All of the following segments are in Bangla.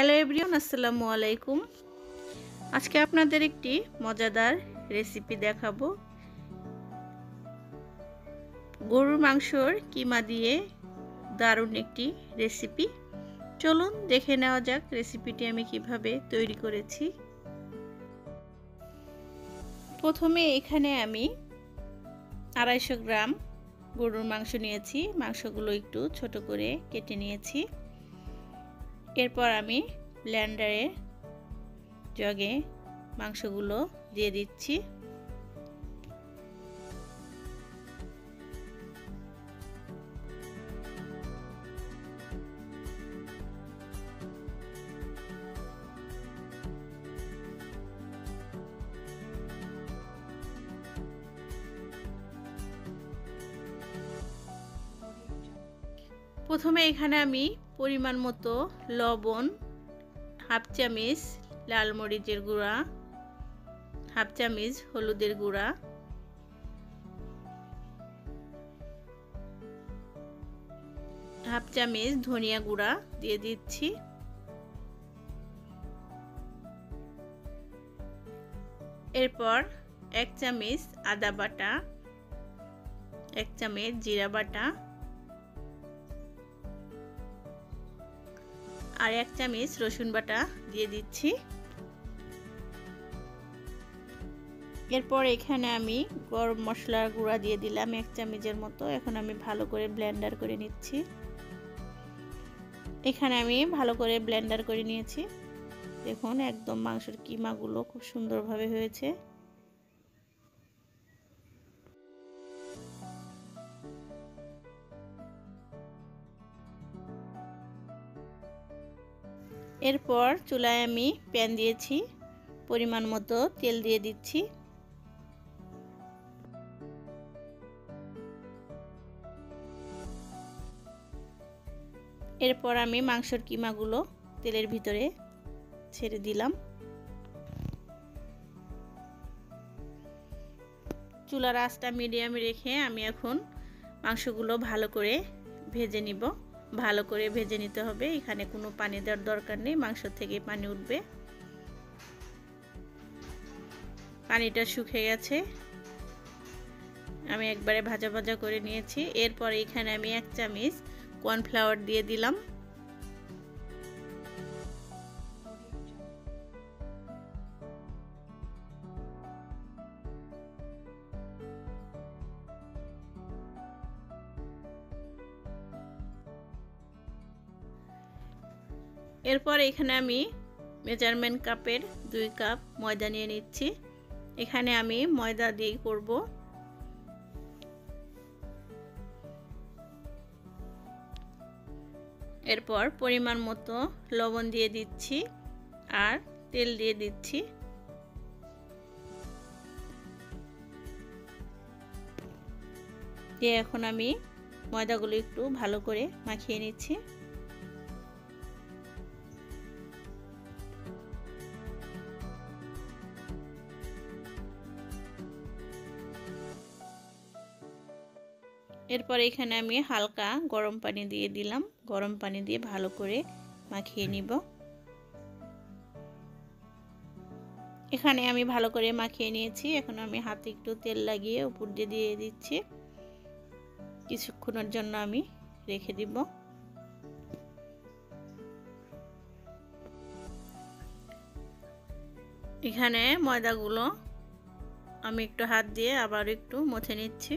হ্যালো এভরিওয়ান, আসসালামু আলাইকুম। আজকে আপনাদের একটি মজাদার রেসিপি দেখাবো। গরুর মাংসর কিমা দিয়ে দারুণ একটি রেসিপি। চলুন দেখে নেওয়া যাক রেসিপিটি আমি কিভাবে তৈরি করেছি। প্রথমে এখানে আমি 250 গ্রাম গরুর মাংস নিয়েছি। মাংসগুলো একটু ছোট করে কেটে নিয়েছি। এরপর আমি ব্লেন্ডারে জগে মাংসগুলো দিয়ে দিচ্ছি। প্রথমে এখানে আমি পরিমাণ মতো লবণ, হাফ চামচ লাল মরিচের গুঁড়া, হাফ চামচ হলুদের গুঁড়া, হাফ চামচ ধনিয়া গুঁড়া দিয়ে দিচ্ছি। এরপর 1 চামচ আদা বাটা, 1 চামচ জিরা বাটা আর 1 চামচ রসুন বাটা দিয়ে দিচ্ছি। এরপর এখানে আমি গরম মশলার গুঁড়া দিয়ে দিলাম 1 চামচের মতো। এখন আমি ভালো করে ব্লেন্ডার করে নিচ্ছি। এখানে আমি ভালো করে ব্লেন্ডার করে নিয়েছি। দেখুন একদম মাংসের কিমাগুলো খুব সুন্দরভাবে হয়েছে। এরপর চুলায় আমি প্যান দিয়েছি, পরিমাণ মতো তেল দিয়ে দিচ্ছি। এরপর আমি মাংসের কিমাগুলো তেলের ভিতরে ছেড়ে দিলাম। চুলার আঁচটা মিডিয়ামে রেখে আমি এখন মাংসগুলো ভালো করে ভেজে নিব। ভালো করে ভেজে নিতে হবে, এখানে কোনো পানি দেওয়ার দরকার নেই, মাংস থেকে পানি উঠবে। পানিটা শুকিয়ে গেছে, আমি একবারে ভাজা ভাজা করে নিয়েছি। এরপর এখানে আমি 1 চামচ কর্নফ্লাওয়ার দিয়ে দিলাম। এরপর এখানে আমি মেজারমেন্ট কাপের 2 কাপ ময়দা নিয়ে নিচ্ছি। এখানে আমি ময়দা দিয়ে করব। এরপর পরিমাণ মতো লবণ দিয়ে দিচ্ছি আর তেল দিয়ে দিচ্ছি। দিয়ে এখন আমি ময়দাগুলো একটু ভালো করে মাখিয়ে নিচ্ছি। এরপর এখানে আমি হালকা গরম পানি দিয়ে দিলাম। গরম পানি দিয়ে ভালো করে মাখিয়ে নিব। এখানে আমি ভালো করে মাখিয়ে নিয়েছি। এখন আমি হাতে একটু তেল লাগিয়ে উপর দিয়ে দিচ্ছি। কিছুক্ষণের জন্য আমি রেখে দিব। এখানে ময়দাগুলো আমি একটু হাত দিয়ে আবার একটু মুছে নিচ্ছি।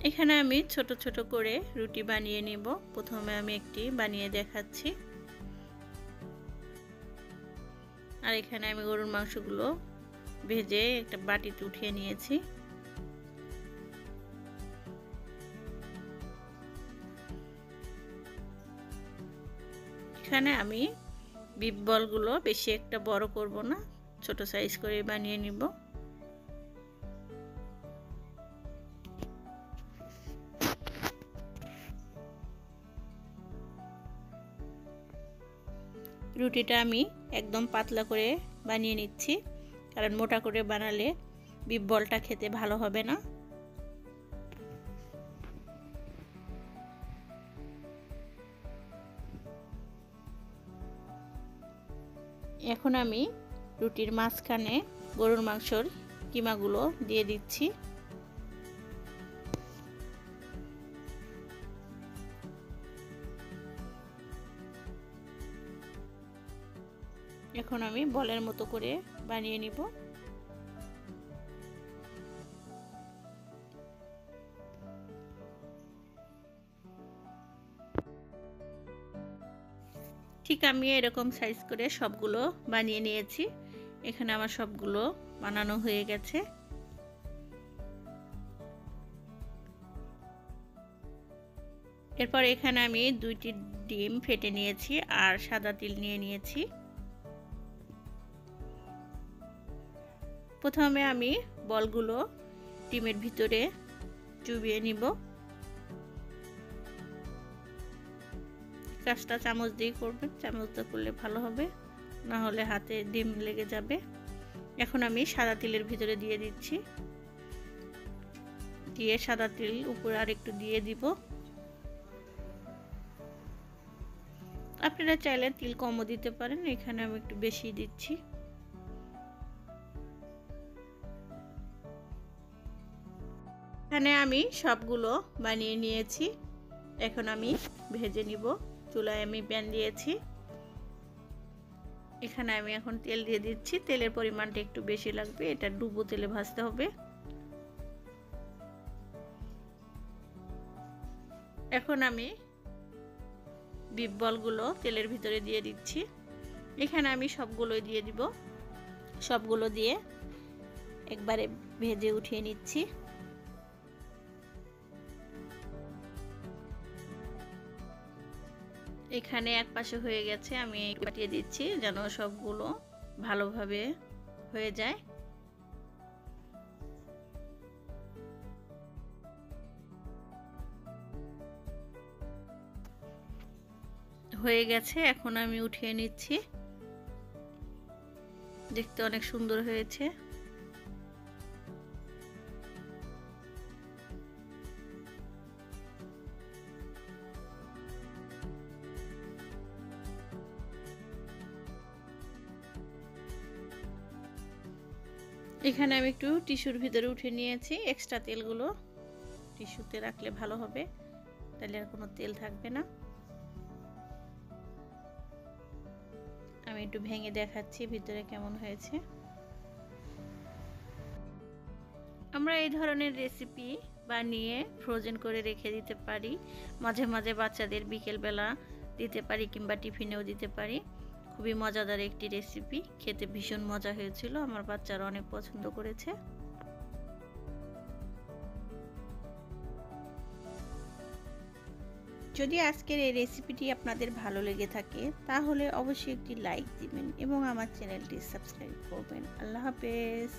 এখানে আমি ছোট ছোট করে রুটি বানিয়ে নিব। প্রথমে আমি একটি বানিয়ে দেখাচ্ছি। আর এখানে আমি গরুর মাংসগুলো ভেজে একটা বাটিতে উঠিয়ে নিয়েছি। এখানে আমি বিফ বলগুলো বেশি একটা বড় করব না, ছোট সাইজ করে বানিয়ে নিব। রুটিটা আমি একদম পাতলা করে বানিয়ে নিচ্ছি, কারণ মোটা করে বানালে বিফ বলটা খেতে ভালো হবে না। এখন আমি রুটির মাঝখানে গরুর মাংসর কিমাগুলো দিয়ে দিচ্ছি। এখন আমি বলের মতো করে বানিয়ে নিব। ঠিক আমি এরকম সাইজ করে সবগুলো বানিয়ে নিয়েছি। এখানে আমার সবগুলো বানানো হয়ে গেছে। এরপর এখানে আমি 2টি ডিম ফেটে নিয়েছি আর সাদা তিল নিয়ে নিয়েছি। প্রথমে আমি বলগুলো ডিমের ভিতরে চুবিয়ে নিব। কাজটা চামচ দিয়ে করবেন, চামচটা করলে ভালো হবে, না হলে হাতে ডিম লেগে যাবে। এখন আমি সাদা তিলের ভিতরে দিয়ে দিচ্ছি, দিয়ে সাদা তিল উপরে আর একটু দিয়ে দিব। আপনারা চাইলে তিল কমও দিতে পারেন, এখানে আমি একটু বেশি দিচ্ছি। এখানে আমি সবগুলো বানিয়ে নিয়েছি। এখন আমি ভেজে নিব। চুলায় আমি প্যান দিয়েছি, এখানে আমি এখন তেল দিয়ে দিচ্ছি। তেলের পরিমাণটা একটু বেশি লাগবে, এটা ডুবো তেলে ভাজতে হবে। এখন আমি বিফ বলগুলো তেলের ভিতরে দিয়ে দিচ্ছি। এখানে আমি সবগুলোই দিয়ে দিব। সবগুলো দিয়ে একবারে ভেজে উঠিয়ে নিচ্ছি। এখানে এক পাশে হয়ে গেছে, আমি পাঠিয়ে দিচ্ছি যেন সবগুলো ভালোভাবে হয়ে যায়। হয়ে গেছে, এখন আমি উঠিয়ে নিচ্ছি। দেখতে অনেক সুন্দর হয়েছে। এখানে আমি একটু টিস্যুর ভিতরে উঠে নিয়েছি। এক্সট্রা তেলগুলো টিস্যুতে রাখলে ভালো হবে, তাহলে আর কোনো তেল থাকবে না। আমি একটু ভেঙে দেখাচ্ছি ভিতরে কেমন হয়েছে। আমরা এই ধরনের রেসিপি বানিয়ে ফ্রোজেন করে রেখে দিতে পারি, মাঝে মাঝে বাচ্চাদের বিকেলবেলা দিতে পারি কিংবা টিফিনেও দিতে পারি। খুবই মজাদার একটি রেসিপি, খেতে ভীষণ মজা হয়েছিল, আমার বাচ্চারা অনেক পছন্দ করেছে। যদি আজকের এই রেসিপিটি আপনাদের ভালো লেগে থাকে তাহলে অবশ্যই একটি লাইক দিবেন এবং আমার চ্যানেলটি সাবস্ক্রাইব করবেন। আল্লাহ হাফেজ।